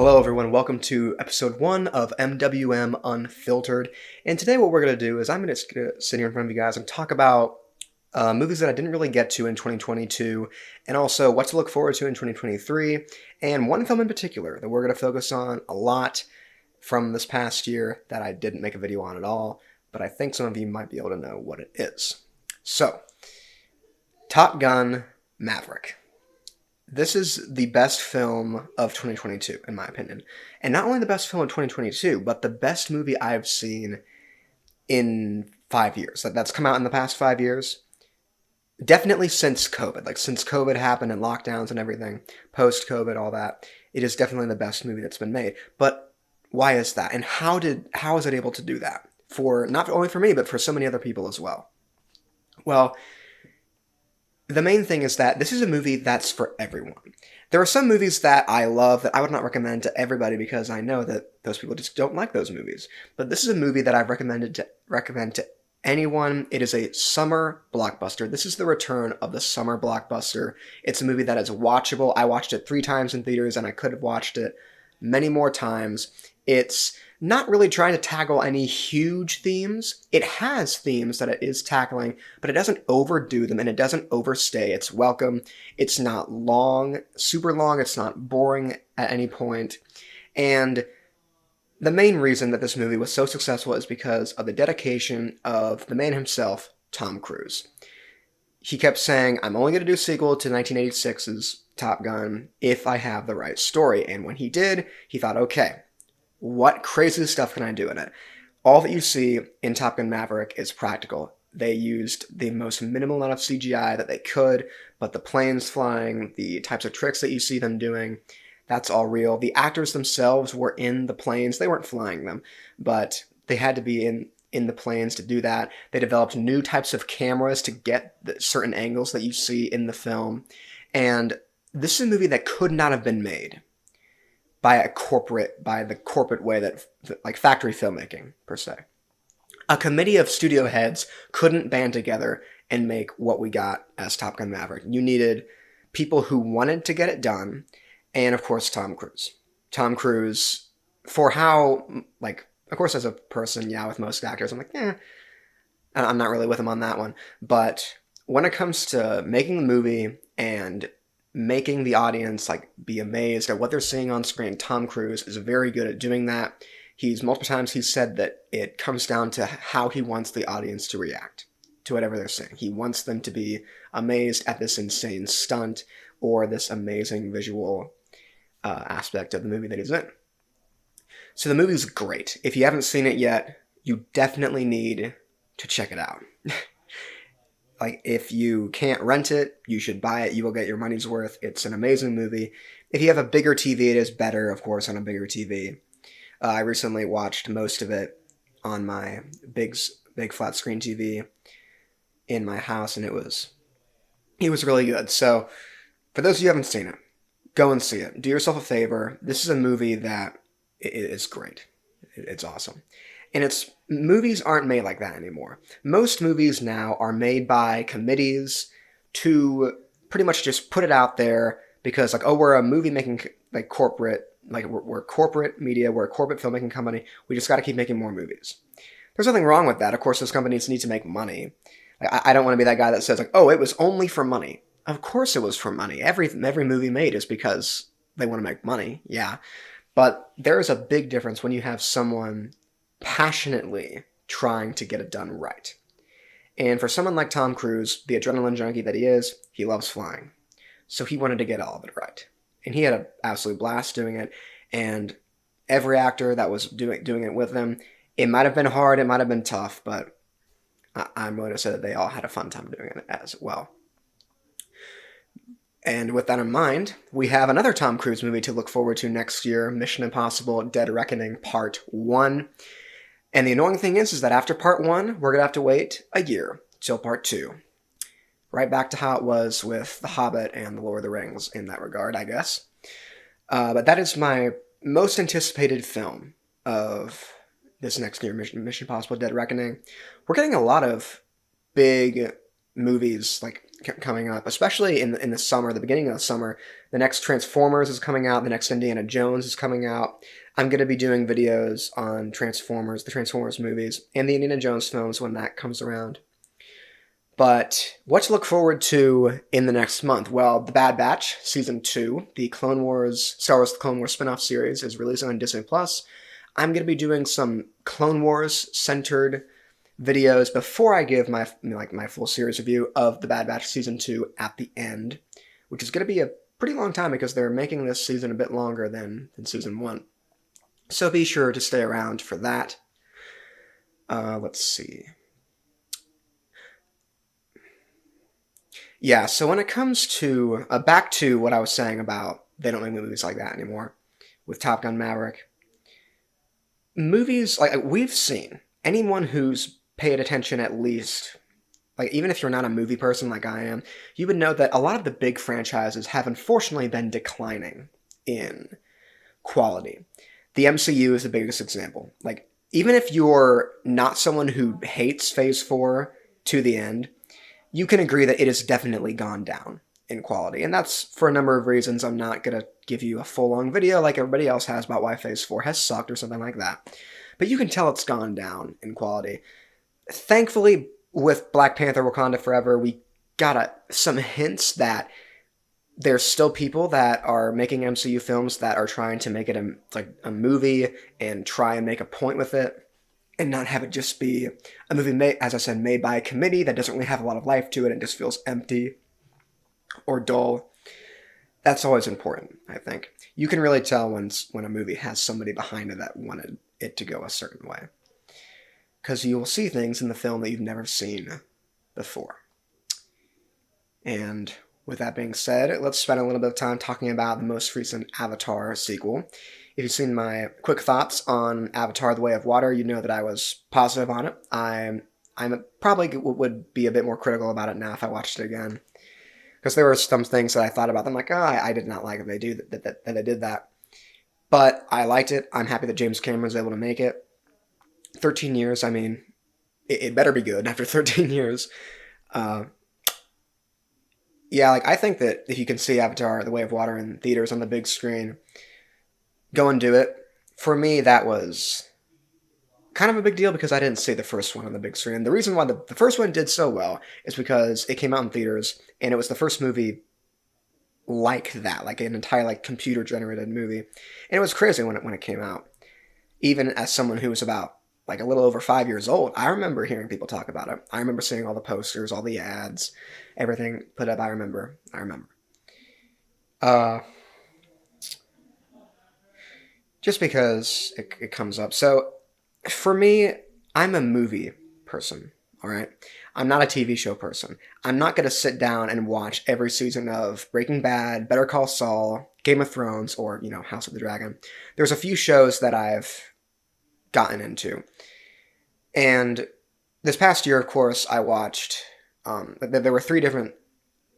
Hello everyone, welcome to episode 1 of MwM Unfiltered. And today what we're going to do is I'm going to sit here in front of you guys and talk about movies that I didn't really get to in 2022, and also what to look forward to in 2023, and one film in particular that we're going to focus on a lot from this past year that I didn't make a video on at all, but I think some of you might be able to know what it is. So, Top Gun Maverick. This is the best film of 2022, in my opinion. And not only the best film of 2022, but the best movie I've seen in 5 years. That's come out in the past 5 years. Definitely since COVID. Since COVID happened and lockdowns and everything, post-COVID, all that, it is definitely the best movie that's been made. But why is that? And how is it able to do that? For not only for me, but for so many other people as well. Well, the main thing is that this is a movie that's for everyone. There are some movies that I love that I would not recommend to everybody because I know that those people just don't like those movies. But this is a movie that I've recommend to anyone. It is a summer blockbuster. This is the return of the summer blockbuster. It's a movie that is watchable. I watched it 3 times in theaters and I could have watched it many more times. It's not really trying to tackle any huge themes. It has themes that it is tackling, but it doesn't overdo them and it doesn't overstay its welcome. It's not long, super long. It's not boring at any point. And the main reason that this movie was so successful is because of the dedication of the man himself, Tom Cruise. He kept saying, I'm only going to do a sequel to 1986's Top Gun if I have the right story. And when he did, he thought, okay, what crazy stuff can I do in it? All that you see in Top Gun Maverick is practical. They used the most minimal amount of CGI that they could, but the planes flying, the types of tricks that you see them doing, that's all real. The actors themselves were in the planes. They weren't flying them, but they had to be in the planes to do that. They developed new types of cameras to get the certain angles that you see in the film. And this is a movie that could not have been made by the corporate way that, like factory filmmaking, per se. A committee of studio heads couldn't band together and make what we got as Top Gun Maverick. You needed people who wanted to get it done, and of course, Tom Cruise. Tom Cruise, for how, of course, as a person, yeah, with most actors, I'm like, I'm not really with him on that one. But when it comes to making the movie and making the audience be amazed at what they're seeing on screen, Tom Cruise is very good at doing that. Multiple times he's said that it comes down to how he wants the audience to react to whatever they're seeing. He wants them to be amazed at this insane stunt or this amazing visual aspect of the movie that he's in. So the movie's great. If you haven't seen it yet, you definitely need to check it out. If you can't rent it, you should buy it. You will get your money's worth. It's an amazing movie. If you have a bigger TV, it is better, of course, on a bigger TV. I recently watched most of it on my big flat screen TV in my house, and it was really good. So, for those of you who haven't seen it, go and see it. Do yourself a favor. This is a movie that is great. It's awesome. And movies aren't made like that anymore. Most movies now are made by committees to pretty much just put it out there because we're a movie making corporate, we're corporate media, we're a corporate filmmaking company. We just got to keep making more movies. There's nothing wrong with that. Of course, those companies need to make money. I don't want to be that guy that says oh, it was only for money. Of course it was for money. Every movie made is because they want to make money. Yeah. But there is a big difference when you have someone passionately trying to get it done right. And for someone like Tom Cruise, the adrenaline junkie that he is, he loves flying. So he wanted to get all of it right. And he had an absolute blast doing it. And every actor that was doing it with him, it might have been hard, it might have been tough, but I'm willing to say that they all had a fun time doing it as well. And with that in mind, we have another Tom Cruise movie to look forward to next year, Mission Impossible Dead Reckoning Part 1. And the annoying thing is that after Part 1, we're going to have to wait a year till Part 2. Right back to how it was with The Hobbit and The Lord of the Rings in that regard, I guess. But that is my most anticipated film of this next year, Mission Impossible Dead Reckoning. We're getting a lot of big movies, coming up, especially in the summer, the beginning of the summer. The next Transformers is coming out. The next Indiana Jones is coming out. I'm going to be doing videos on Transformers, the Transformers movies, and the Indiana Jones films when that comes around. But what to look forward to in the next month? Well, The Bad Batch, Season 2, the Clone Wars, Star Wars The Clone Wars spin-off series is releasing on Disney+. I'm going to be doing some Clone Wars-centered videos before I give my full series review of The Bad Batch Season 2 at the end, which is going to be a pretty long time because they're making this season a bit longer than Season 1. So be sure to stay around for that. Let's see. Yeah, so when it comes to, back to what I was saying about they don't make movies like that anymore, with Top Gun Maverick. Movies, like we've seen, anyone who's paid attention at least, like even if you're not a movie person like I am, you would know that a lot of the big franchises have unfortunately been declining in quality. The MCU is the biggest example. Like, even if you're not someone who hates Phase 4 to the end, you can agree that it has definitely gone down in quality. And that's for a number of reasons. I'm not going to give you a full-long video like everybody else has about why Phase 4 has sucked or something like that. But you can tell it's gone down in quality. Thankfully, with Black Panther Wakanda Forever, we got some hints that there's still people that are making MCU films that are trying to make it a movie and try and make a point with it, and not have it just be a movie made, as I said, made by a committee that doesn't really have a lot of life to it and just feels empty or dull. That's always important, I think. You can really tell when a movie has somebody behind it that wanted it to go a certain way, because you will see things in the film that you've never seen before. And with that being said, let's spend a little bit of time talking about the most recent Avatar sequel. If you've seen my quick thoughts on Avatar: The Way of Water, you know that I was positive on it. I'm probably would be a bit more critical about it now if I watched it again, because there were some things that I thought about them like, I did not like that they did that. But I liked it. I'm happy that James Cameron was able to make it. 13 years, I mean, it better be good after 13 years. Yeah, like I think that if you can see Avatar: The Way of Water in theaters on the big screen, go and do it. For me, that was kind of a big deal because I didn't see the first one on the big screen. The reason why the first one did so well is because it came out in theaters, and it was the first movie like that, like an entire computer-generated movie. And it was crazy when it came out. Even as someone who was about a little over 5 years old, I remember hearing people talk about it. I remember seeing all the posters, all the ads, everything put up. I remember. Just because it comes up. So, for me, I'm a movie person, all right? I'm not a TV show person. I'm not going to sit down and watch every season of Breaking Bad, Better Call Saul, Game of Thrones, or, House of the Dragon. There's a few shows that I've gotten into. And this past year, of course, I watched, there were 3 different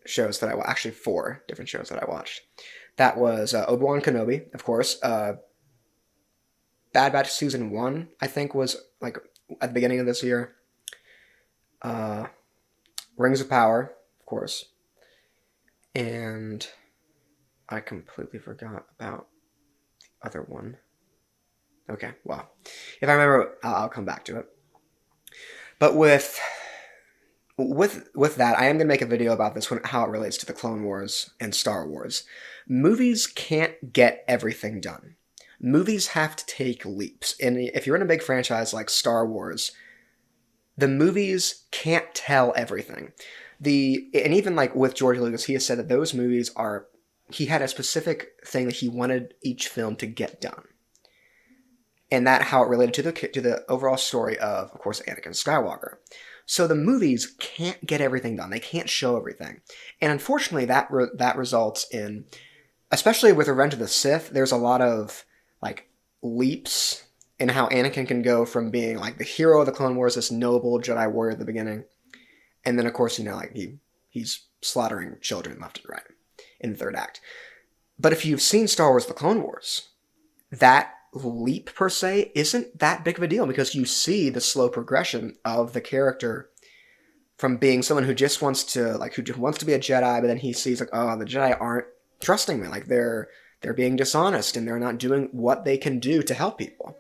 shows that I watched, actually 4 different shows that I watched. That was Obi-Wan Kenobi, of course, Bad Batch Season 1, I think, was at the beginning of this year. Rings of Power, of course. And I completely forgot about the other one. Okay, well, if I remember, I'll come back to it. But with that, I am going to make a video about this one, how it relates to the Clone Wars and Star Wars. Movies can't get everything done. Movies have to take leaps. And if you're in a big franchise like Star Wars, the movies can't tell everything. And even with George Lucas, he has said that those movies he had a specific thing that he wanted each film to get done. And that how it related to the overall story of course, Anakin Skywalker. So the movies can't get everything done. They can't show everything. And unfortunately, that results in, especially with Revenge of the Sith, there's a lot of leaps in how Anakin can go from being the hero of the Clone Wars, this noble Jedi warrior at the beginning, and then of course he's slaughtering children left and right in the 3rd act. But if you've seen Star Wars: The Clone Wars, that leap per se isn't that big of a deal because you see the slow progression of the character from being someone who just wants to be a Jedi, but then he sees like, oh, the Jedi aren't trusting me, like they're being dishonest and they're not doing what they can do to help people.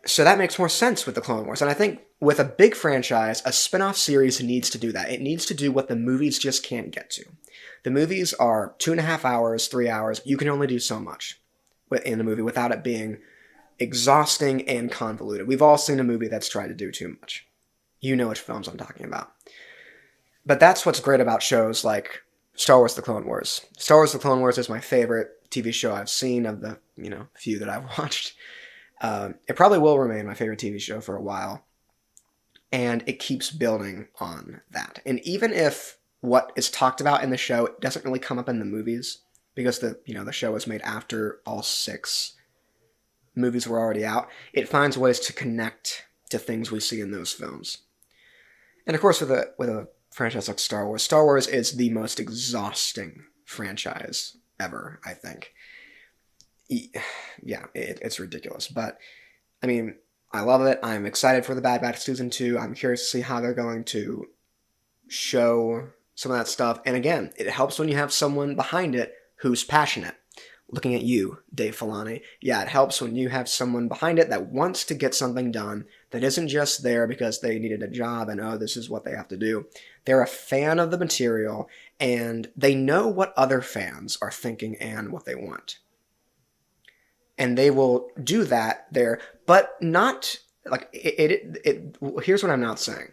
So that makes more sense with the Clone Wars. And I think with a big franchise, a spin-off series needs to do that. It needs to do what the movies just can't get to. The movies are 2.5 hours, 3 hours. You can only do so much in a movie without it being exhausting and convoluted. We've all seen a movie that's tried to do too much. You know which films I'm talking about. But that's what's great about shows like Star Wars The Clone Wars. Star Wars The Clone Wars is my favorite TV show I've seen of the, few that I've watched. It probably will remain my favorite TV show for a while. And it keeps building on that. And even if what is talked about in the show doesn't really come up in the movies, because the show was made after all 6 movies were already out, it finds ways to connect to things we see in those films. And of course, with a franchise like Star Wars is the most exhausting franchise ever, I think. Yeah, it's ridiculous. But, I mean, I love it. I'm excited for the Bad Batch Season 2. I'm curious to see how they're going to show some of that stuff. And again, it helps when you have someone behind it who's passionate. Looking at you, Dave Filoni. Yeah, it helps when you have someone behind it that wants to get something done, that isn't just there because they needed a job and, oh, this is what they have to do. They're a fan of the material, and they know what other fans are thinking and what they want. And they will do that there, but not, like, here's what I'm not saying.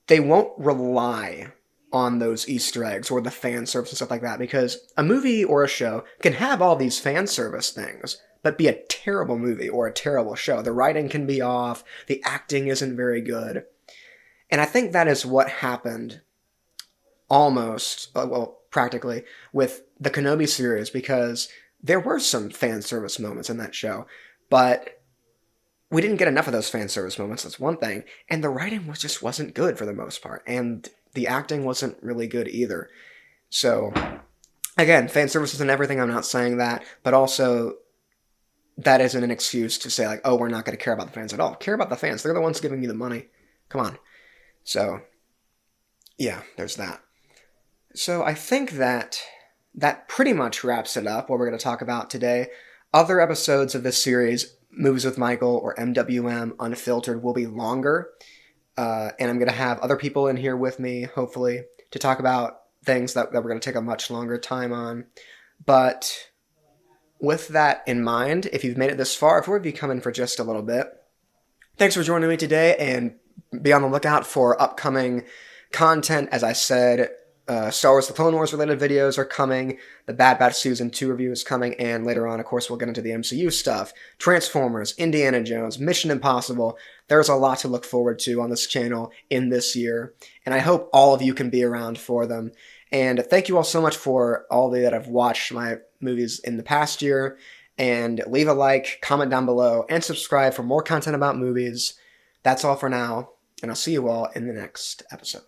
They won't rely on those Easter eggs or the fan service and stuff like that, because a movie or a show can have all these fan service things, but be a terrible movie or a terrible show. The writing can be off, the acting isn't very good. And I think that is what happened almost, well, practically, with the Kenobi series, because there were some fan service moments in that show, but we didn't get enough of those fan service moments, that's one thing, and the writing just wasn't good for the most part, and the acting wasn't really good either. So, again, fan service isn't everything, I'm not saying that, but also that isn't an excuse to say, like, oh, we're not going to care about the fans at all. Care about the fans. They're the ones giving you the money. Come on. So, yeah, there's that. So I think that pretty much wraps it up, what we're going to talk about today. Other episodes of this series, Movies with Michael or MwM Unfiltered, will be longer. And I'm going to have other people in here with me, hopefully, to talk about things that we're going to take a much longer time on. But with that in mind, if you've made it this far, if we've been coming for just a little bit, thanks for joining me today, and be on the lookout for upcoming content. As I said, Star Wars The Clone Wars related videos are coming, the Bad Batch Season 2 review is coming, and later on, of course, we'll get into the MCU stuff. Transformers, Indiana Jones, Mission Impossible. There's a lot to look forward to on this channel in this year, and I hope all of you can be around for them. And thank you all so much for all that have watched my movies in the past year, and leave a like, comment down below, and subscribe for more content about movies. That's all for now, and I'll see you all in the next episode.